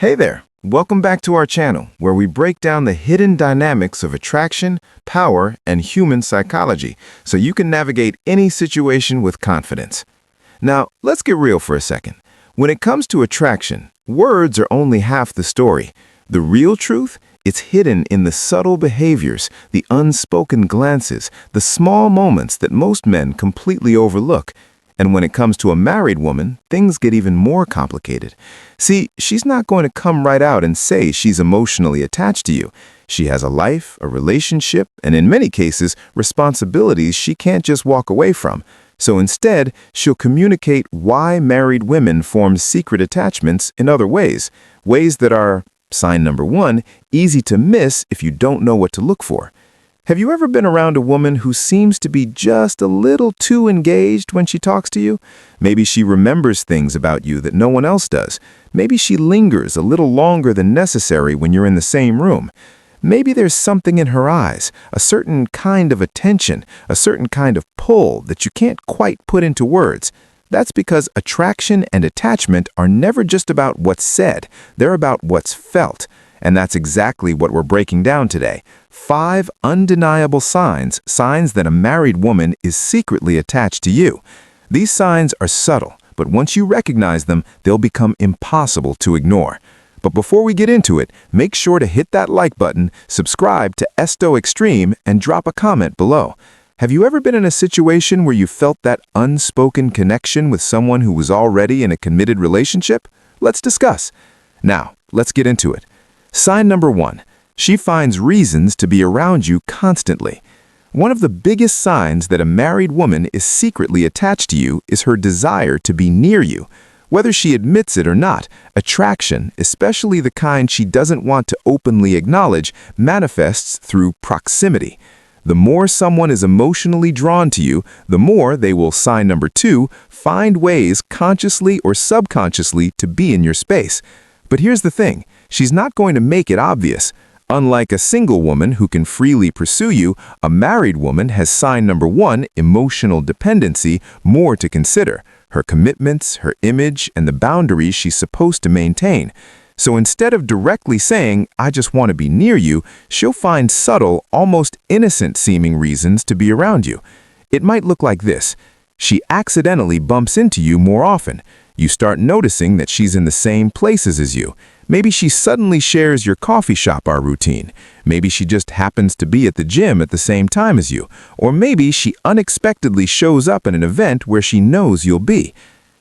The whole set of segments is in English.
Hey there! Welcome back to our channel, where we break down the hidden dynamics of attraction, power, and human psychology, so you can navigate any situation with confidence. Now, let's get real for a second. When it comes to attraction, words are only half the story. The real truth? It's hidden in the subtle behaviors, the unspoken glances, the small moments that most men completely overlook. And when it comes to a married woman, things get even more complicated. See, she's not going to come right out and say she's emotionally attached to you. She has a life, a relationship, and in many cases, responsibilities she can't just walk away from. So instead, she'll communicate why married women form secret attachments in other ways that are, sign number one, easy to miss if you don't know what to look for. Have you ever been around a woman who seems to be just a little too engaged when she talks to you? Maybe she remembers things about you that no one else does. Maybe she lingers a little longer than necessary when you're in the same room. Maybe there's something in her eyes, a certain kind of attention, a certain kind of pull that you can't quite put into words. That's because attraction and attachment are never just about what's said, they're about what's felt. And that's exactly what we're breaking down today. 5 undeniable signs that a married woman is secretly attached to you. These signs are subtle, but once you recognize them, they'll become impossible to ignore. But before we get into it, make sure to hit that like button, subscribe to Esto Extreme, and drop a comment below. Have you ever been in a situation where you felt that unspoken connection with someone who was already in a committed relationship? Let's discuss. Now, let's get into it. Sign number 1. She finds reasons to be around you constantly. One of the biggest signs that a married woman is secretly attached to you is her desire to be near you. Whether she admits it or not, attraction, especially the kind she doesn't want to openly acknowledge, manifests through proximity. The more someone is emotionally drawn to you, the more they will, sign number 2, find ways consciously or subconsciously to be in your space. But here's the thing, she's not going to make it obvious. Unlike a single woman who can freely pursue you, a married woman has sign number 1, emotional dependency, more to consider. Her commitments, her image, and the boundaries she's supposed to maintain. So instead of directly saying, "I just want to be near you," she'll find subtle, almost innocent-seeming reasons to be around you. It might look like this. She accidentally bumps into you more often. You start noticing that she's in the same places as you. Maybe she suddenly shares your coffee shop hour routine. Maybe she just happens to be at the gym at the same time as you. Or maybe she unexpectedly shows up at an event where she knows you'll be.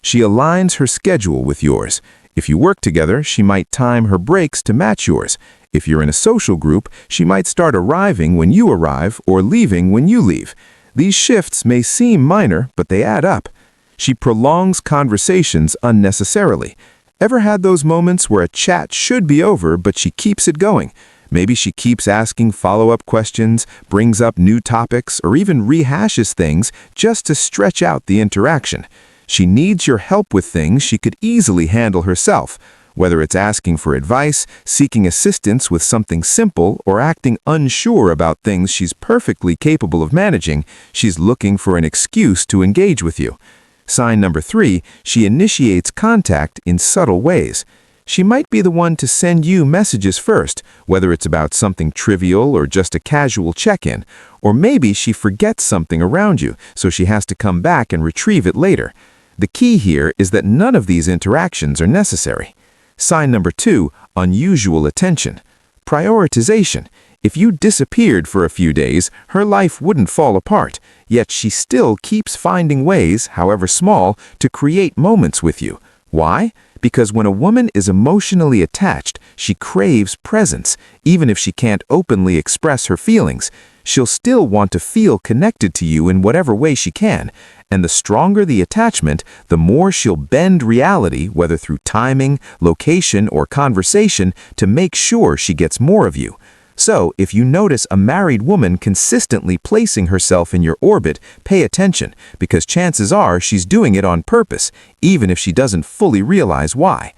She aligns her schedule with yours. If you work together, she might time her breaks to match yours. If you're in a social group, she might start arriving when you arrive or leaving when you leave. These shifts may seem minor, but they add up. She prolongs conversations unnecessarily. Ever had those moments where a chat should be over, but she keeps it going? Maybe she keeps asking follow-up questions, brings up new topics, or even rehashes things just to stretch out the interaction. She needs your help with things she could easily handle herself. Whether it's asking for advice, seeking assistance with something simple, or acting unsure about things she's perfectly capable of managing, she's looking for an excuse to engage with you. Sign number 3, she initiates contact in subtle ways. She might be the one to send you messages first, whether it's about something trivial or just a casual check-in. Or maybe she forgets something around you, so she has to come back and retrieve it later. The key here is that none of these interactions are necessary. Sign number 2, unusual attention. Prioritization. If you disappeared for a few days, her life wouldn't fall apart, yet she still keeps finding ways, however small, to create moments with you. Why? Because when a woman is emotionally attached, she craves presence, even if she can't openly express her feelings. She'll still want to feel connected to you in whatever way she can, and the stronger the attachment, the more she'll bend reality, whether through timing, location, or conversation, to make sure she gets more of you. So, if you notice a married woman consistently placing herself in your orbit, pay attention, because chances are she's doing it on purpose, even if she doesn't fully realize why.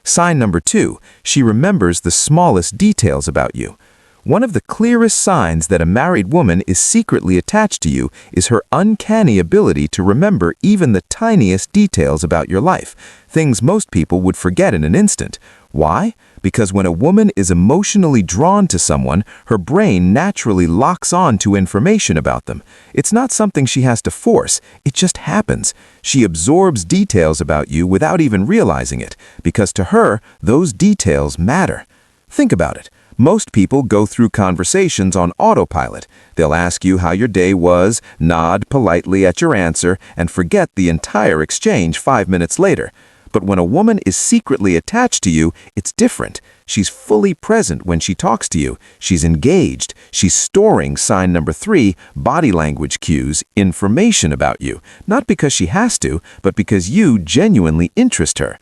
Sign number 2, she remembers the smallest details about you. One of the clearest signs that a married woman is secretly attached to you is her uncanny ability to remember even the tiniest details about your life, things most people would forget in an instant. Why? Because when a woman is emotionally drawn to someone, her brain naturally locks on to information about them. It's not something she has to force, it just happens. She absorbs details about you without even realizing it, because to her, those details matter. Think about it. Most people go through conversations on autopilot. They'll ask you how your day was, nod politely at your answer, and forget the entire exchange 5 minutes later. But when a woman is secretly attached to you, it's different. She's fully present when she talks to you. She's engaged. She's storing sign number 3, body language cues, information about you. Not because she has to, but because you genuinely interest her.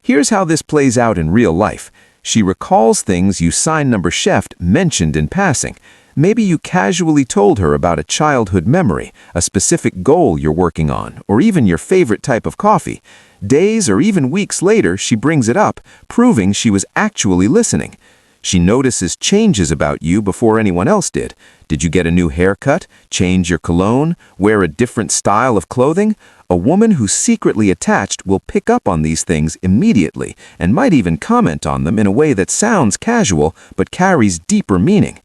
Here's how this plays out in real life. She recalls things you sign number chef mentioned in passing. Maybe you casually told her about a childhood memory, a specific goal you're working on, or even your favorite type of coffee. Days or even weeks later, she brings it up, proving she was actually listening. She notices changes about you before anyone else did. Did you get a new haircut, change your cologne, wear a different style of clothing? A woman who's secretly attached will pick up on these things immediately and might even comment on them in a way that sounds casual but carries deeper meaning.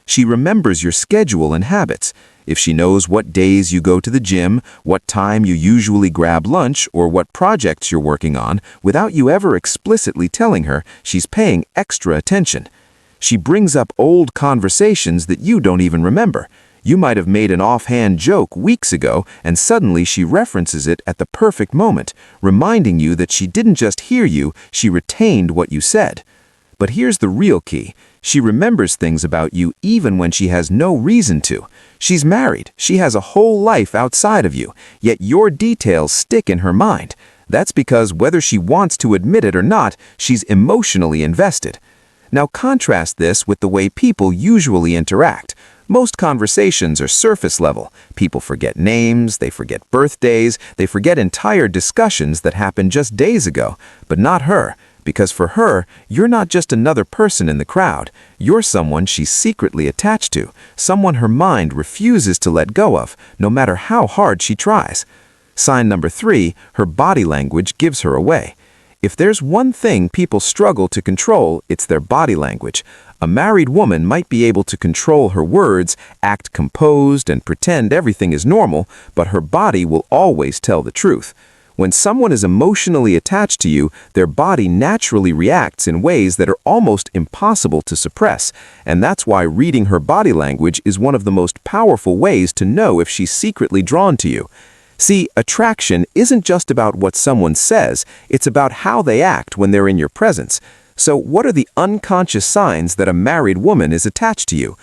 She remembers your schedule and habits. If she knows what days you go to the gym, what time you usually grab lunch, or what projects you're working on, without you ever explicitly telling her, she's paying extra attention. She brings up old conversations that you don't even remember. You might have made an offhand joke weeks ago, and suddenly she references it at the perfect moment, reminding you that she didn't just hear you, she retained what you said. But here's the real key. She remembers things about you even when she has no reason to. She's married. She has a whole life outside of you, yet your details stick in her mind. That's because whether she wants to admit it or not, she's emotionally invested. Now contrast this with the way people usually interact. Most conversations are surface level. People forget names, they forget birthdays, they forget entire discussions that happened just days ago, but not her. Because for her, you're not just another person in the crowd. You're someone she's secretly attached to, someone her mind refuses to let go of, no matter how hard she tries. Sign number 3, her body language gives her away. If there's one thing people struggle to control, it's their body language. A married woman might be able to control her words, act composed, and pretend everything is normal, but her body will always tell the truth. When someone is emotionally attached to you, their body naturally reacts in ways that are almost impossible to suppress, and that's why reading her body language is one of the most powerful ways to know if she's secretly drawn to you. See, attraction isn't just about what someone says, it's about how they act when they're in your presence. So what are the unconscious signs that a married woman is attached to you?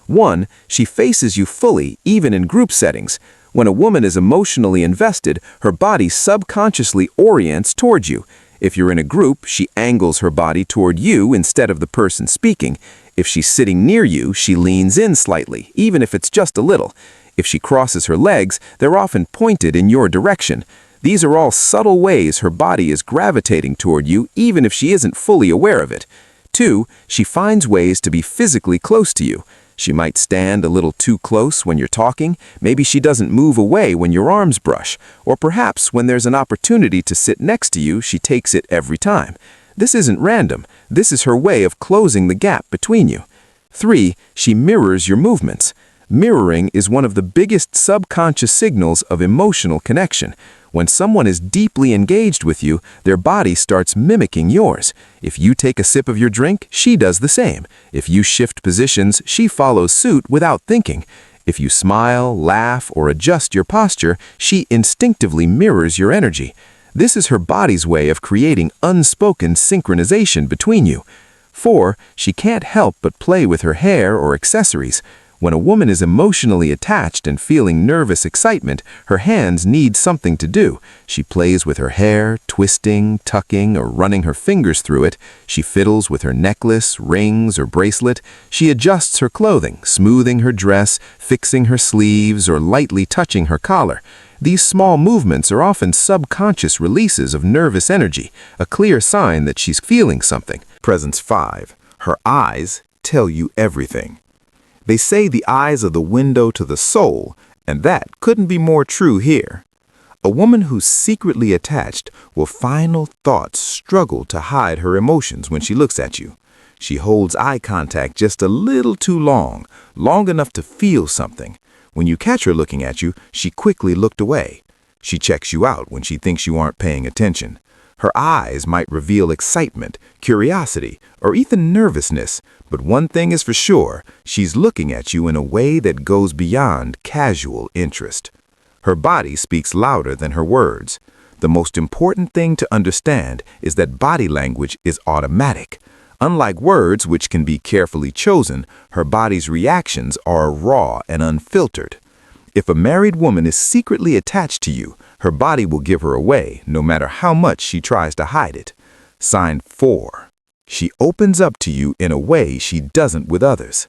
1. She faces you fully, even in group settings. When a woman is emotionally invested, her body subconsciously orients toward you. If you're in a group, she angles her body toward you instead of the person speaking. If she's sitting near you, she leans in slightly, even if it's just a little. If she crosses her legs, they're often pointed in your direction. These are all subtle ways her body is gravitating toward you, even if she isn't fully aware of it. 2. She finds ways to be physically close to you. She might stand a little too close when you're talking, maybe she doesn't move away when your arms brush, or perhaps when there's an opportunity to sit next to you, she takes it every time. This isn't random, this is her way of closing the gap between you. 3. She mirrors your movements. Mirroring is one of the biggest subconscious signals of emotional connection. When someone is deeply engaged with you, their body starts mimicking yours. If you take a sip of your drink, she does the same. If you shift positions, she follows suit without thinking. If you smile, laugh, or adjust your posture, she instinctively mirrors your energy. This is her body's way of creating unspoken synchronization between you. 4. She can't help but play with her hair or accessories. When a woman is emotionally attached and feeling nervous excitement, her hands need something to do. She plays with her hair, twisting, tucking, or running her fingers through it. She fiddles with her necklace, rings, or bracelet. She adjusts her clothing, smoothing her dress, fixing her sleeves, or lightly touching her collar. These small movements are often subconscious releases of nervous energy, a clear sign that she's feeling something. Presence 5. Her eyes tell you everything. They say the eyes are the window to the soul, and that couldn't be more true here. A woman who's secretly attached will final thoughts struggle to hide her emotions when she looks at you. She holds eye contact just a little too long, long enough to feel something. When you catch her looking at you, she quickly looked away. She checks you out when she thinks you aren't paying attention. Her eyes might reveal excitement, curiosity, or even nervousness, but one thing is for sure, she's looking at you in a way that goes beyond casual interest. Her body speaks louder than her words. The most important thing to understand is that body language is automatic. Unlike words, which can be carefully chosen, her body's reactions are raw and unfiltered. If a married woman is secretly attached to you, her body will give her away, no matter how much she tries to hide it. Sign 4. She opens up to you in a way she doesn't with others.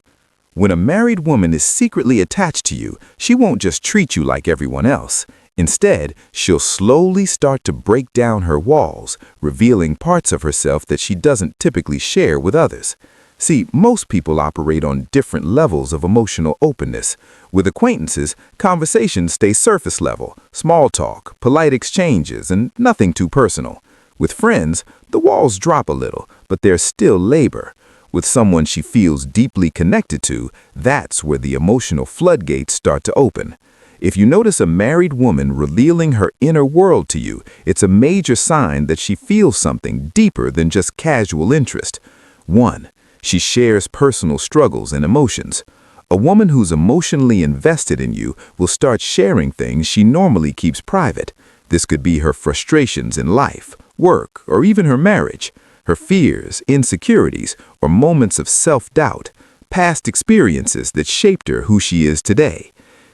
When a married woman is secretly attached to you, she won't just treat you like everyone else. Instead, she'll slowly start to break down her walls, revealing parts of herself that she doesn't typically share with others. See, most people operate on different levels of emotional openness. With acquaintances, conversations stay surface level, small talk, polite exchanges, and nothing too personal. With friends, the walls drop a little, but there's still labor. With someone she feels deeply connected to, that's where the emotional floodgates start to open. If you notice a married woman revealing her inner world to you, it's a major sign that she feels something deeper than just casual interest. 1. She shares personal struggles and emotions. A woman who's emotionally invested in you will start sharing things she normally keeps private. This could be her frustrations in life, work, or even her marriage, her fears, insecurities, or moments of self-doubt, past experiences that shaped her who she is today.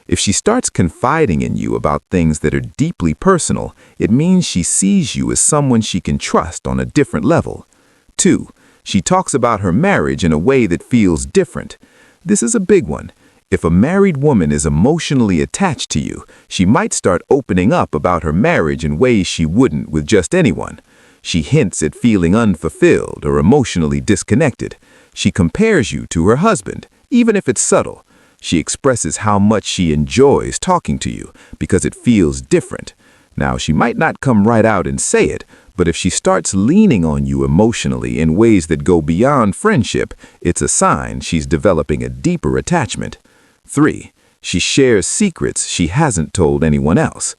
If she starts confiding in you about things that are deeply personal, it means she sees you as someone she can trust on a different level. 2. She talks about her marriage in a way that feels different. This is a big one. If a married woman is emotionally attached to you, she might start opening up about her marriage in ways she wouldn't with just anyone. She hints at feeling unfulfilled or emotionally disconnected. She compares you to her husband, even if it's subtle. She expresses how much she enjoys talking to you because it feels different. Now, she might not come right out and say it, but if she starts leaning on you emotionally in ways that go beyond friendship, it's a sign she's developing a deeper attachment. 3. She shares secrets she hasn't told anyone else.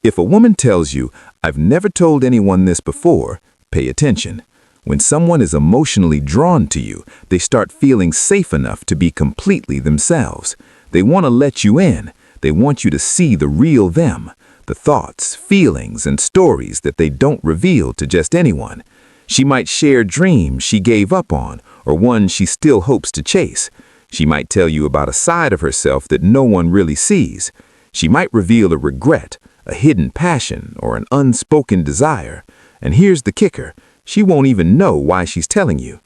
If a woman tells you, "I've never told anyone this before," pay attention. When someone is emotionally drawn to you, they start feeling safe enough to be completely themselves. They want to let you in. They want you to see the real them, the thoughts, feelings, and stories that they don't reveal to just anyone. She might share dreams she gave up on or ones she still hopes to chase. She might tell you about a side of herself that no one really sees. She might reveal a regret, a hidden passion, or an unspoken desire. And here's the kicker. She won't even know why she's telling you.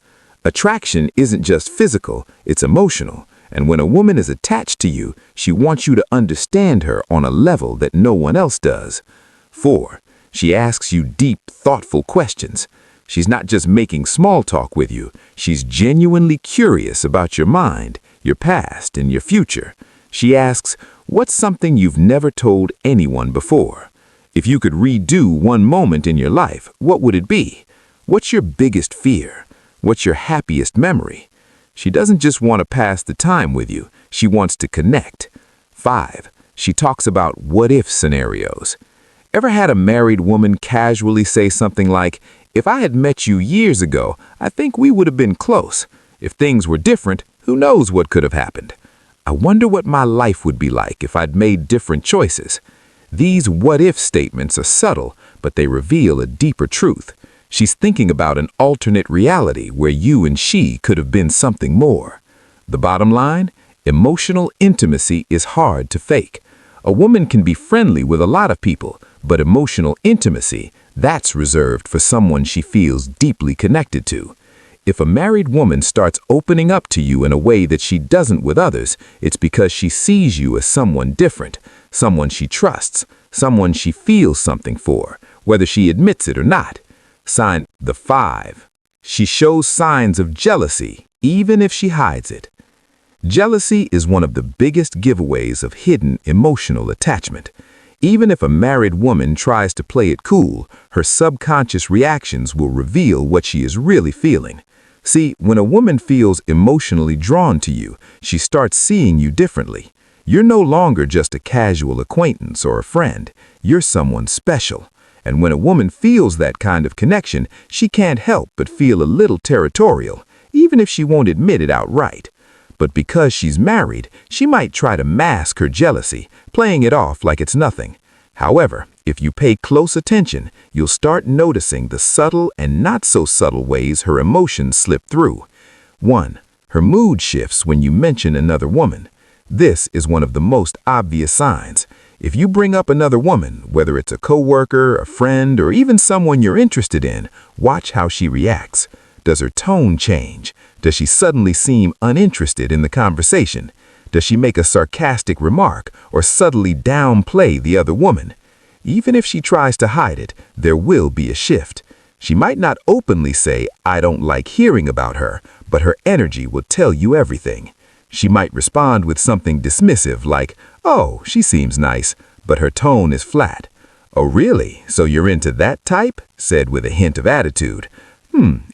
Attraction isn't just physical, it's emotional. And when a woman is attached to you, she wants you to understand her on a level that no one else does. 4. She asks you deep, thoughtful questions. She's not just making small talk with you. She's genuinely curious about your mind, your past, and your future. She asks, "What's something you've never told anyone before?" If you could redo one moment in your life, what would it be? What's your biggest fear? What's your happiest memory? She doesn't just want to pass the time with you. She wants to connect. 5. She talks about what-if scenarios. Ever had a married woman casually say something like, "If I had met you years ago, I think we would have been close. If things were different, who knows what could have happened? I wonder what my life would be like if I'd made different choices." These what-if statements are subtle, but they reveal a deeper truth. She's thinking about an alternate reality where you and she could have been something more. The bottom line, emotional intimacy is hard to fake. A woman can be friendly with a lot of people, but emotional intimacy, that's reserved for someone she feels deeply connected to. If a married woman starts opening up to you in a way that she doesn't with others, it's because she sees you as someone different, someone she trusts, someone she feels something for, whether she admits it or not. Sign the 5. She shows signs of jealousy, even if she hides it. Jealousy is one of the biggest giveaways of hidden emotional attachment. Even if a married woman tries to play it cool, her subconscious reactions will reveal what she is really feeling. See, when a woman feels emotionally drawn to you, she starts seeing you differently. You're no longer just a casual acquaintance or a friend. You're someone special. And when a woman feels that kind of connection, she can't help but feel a little territorial, even if she won't admit it outright. But because she's married, she might try to mask her jealousy, playing it off like it's nothing. However, if you pay close attention, you'll start noticing the subtle and not so subtle ways her emotions slip through. 1. Her mood shifts when you mention another woman. This is one of the most obvious signs. If you bring up another woman, whether it's a coworker, a friend, or even someone you're interested in, watch how she reacts. Does her tone change? Does she suddenly seem uninterested in the conversation? Does she make a sarcastic remark or subtly downplay the other woman? Even if she tries to hide it, there will be a shift. She might not openly say, "I don't like hearing about her," but her energy will tell you everything. She might respond with something dismissive like, "Oh, she seems nice," but her tone is flat. "Oh, really? So you're into that type?" said with a hint of attitude.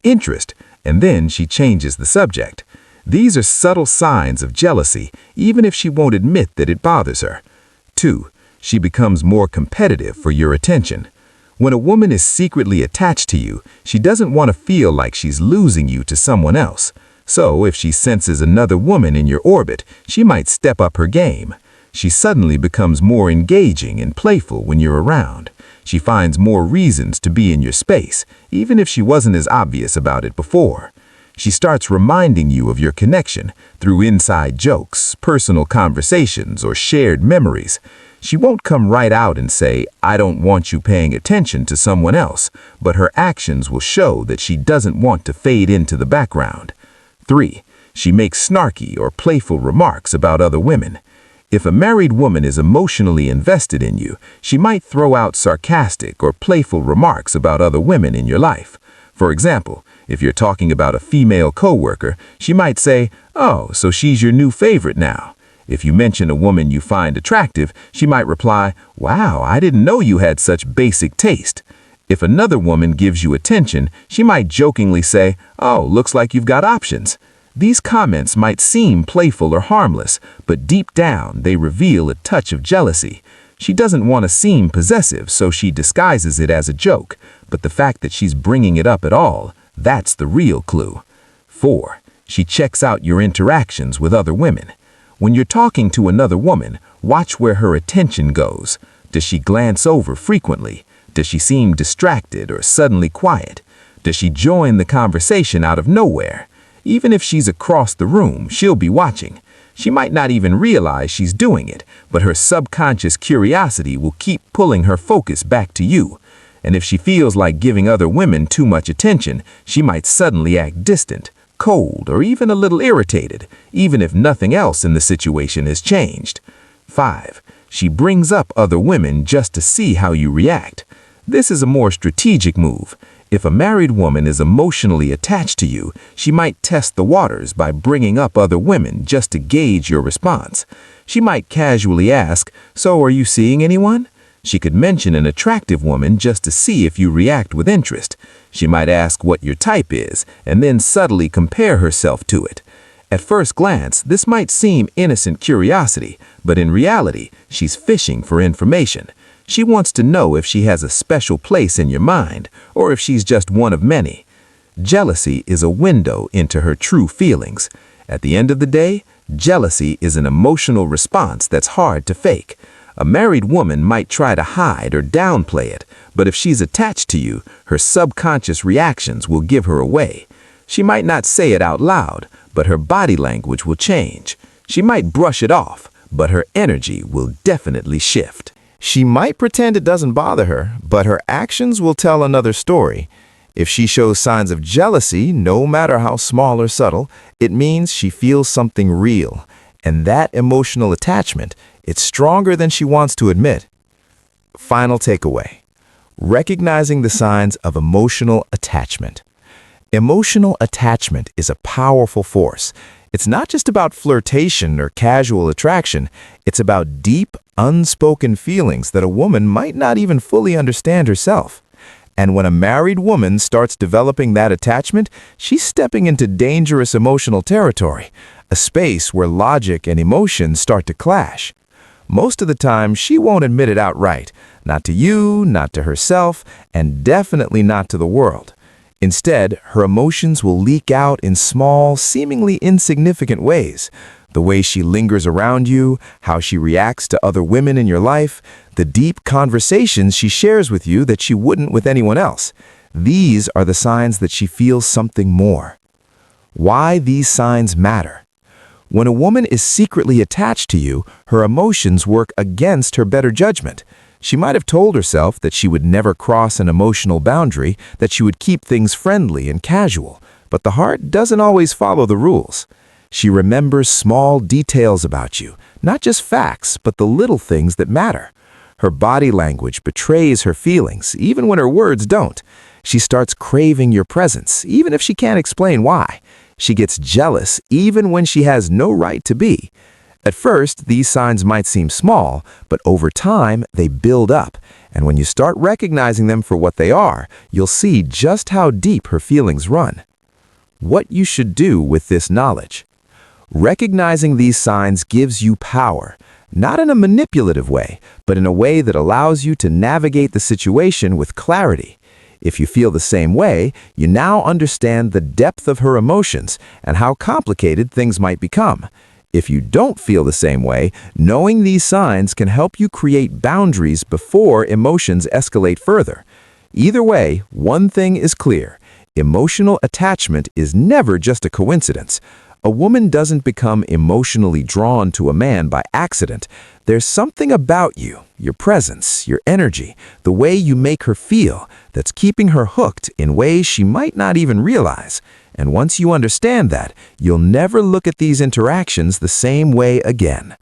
Interest. And then she changes the subject. These are subtle signs of jealousy, even if she won't admit that it bothers her. 2. She becomes more competitive for your attention. When a woman is secretly attached to you, she doesn't want to feel like she's losing you to someone else. So if she senses another woman in your orbit, she might step up her game. She suddenly becomes more engaging and playful when you're around. She finds more reasons to be in your space, even if she wasn't as obvious about it before. She starts reminding you of your connection through inside jokes, personal conversations, or shared memories. She won't come right out and say, "I don't want you paying attention to someone else," but her actions will show that she doesn't want to fade into the background. 3. She makes snarky or playful remarks about other women. If a married woman is emotionally invested in you, she might throw out sarcastic or playful remarks about other women in your life. For example, if you're talking about a female coworker, she might say, "Oh, so she's your new favorite now." If you mention a woman you find attractive, she might reply, "Wow, I didn't know you had such basic taste." If another woman gives you attention, she might jokingly say, "Oh, looks like you've got options." These comments might seem playful or harmless, but deep down they reveal a touch of jealousy. She doesn't want to seem possessive, so she disguises it as a joke, but the fact that she's bringing it up at all, that's the real clue. 4. She checks out your interactions with other women. When you're talking to another woman, watch where her attention goes. Does she glance over frequently? Does she seem distracted or suddenly quiet? Does she join the conversation out of nowhere? Even if she's across the room, she'll be watching. She might not even realize she's doing it, but her subconscious curiosity will keep pulling her focus back to you. And if she feels like giving other women too much attention, she might suddenly act distant, cold, or even a little irritated, even if nothing else in the situation has changed. 5. She brings up other women just to see how you react. This is a more strategic move. If a married woman is emotionally attached to you, she might test the waters by bringing up other women just to gauge your response. She might casually ask, "So are you seeing anyone?" She could mention an attractive woman just to see if you react with interest. She might ask what your type is, and then subtly compare herself to it. At first glance, this might seem innocent curiosity, but in reality, she's fishing for information. She wants to know if she has a special place in your mind, or if she's just one of many. Jealousy is a window into her true feelings. At the end of the day, jealousy is an emotional response that's hard to fake. A married woman might try to hide or downplay it, but if she's attached to you, her subconscious reactions will give her away. She might not say it out loud, but her body language will change. She might brush it off, but her energy will definitely shift. She might pretend it doesn't bother her, but her actions will tell another story. If she shows signs of jealousy, no matter how small or subtle, it means she feels something real. And that emotional attachment, it's stronger than she wants to admit. Final takeaway: recognizing the signs of emotional attachment. Emotional attachment is a powerful force. It's not just about flirtation or casual attraction. It's about deep, unspoken feelings that a woman might not even fully understand herself. And when a married woman starts developing that attachment, she's stepping into dangerous emotional territory, a space where logic and emotions start to clash. Most of the time, she won't admit it outright, not to you, not to herself, and definitely not to the world. Instead, her emotions will leak out in small, seemingly insignificant ways. The way she lingers around you, how she reacts to other women in your life, the deep conversations she shares with you that she wouldn't with anyone else. These are the signs that she feels something more. Why these signs matter. When a woman is secretly attached to you, her emotions work against her better judgment. She might have told herself that she would never cross an emotional boundary, that she would keep things friendly and casual, but the heart doesn't always follow the rules. She remembers small details about you, not just facts, but the little things that matter. Her body language betrays her feelings, even when her words don't. She starts craving your presence, even if she can't explain why. She gets jealous, even when she has no right to be. At first, these signs might seem small, but over time, they build up. And when you start recognizing them for what they are, you'll see just how deep her feelings run. What you should do with this knowledge. Recognizing these signs gives you power, not in a manipulative way, but in a way that allows you to navigate the situation with clarity. If you feel the same way, you now understand the depth of her emotions and how complicated things might become. If you don't feel the same way, knowing these signs can help you create boundaries before emotions escalate further. Either way, one thing is clear. Emotional attachment is never just a coincidence. A woman doesn't become emotionally drawn to a man by accident. There's something about you, your presence, your energy, the way you make her feel, that's keeping her hooked in ways she might not even realize. And once you understand that, you'll never look at these interactions the same way again.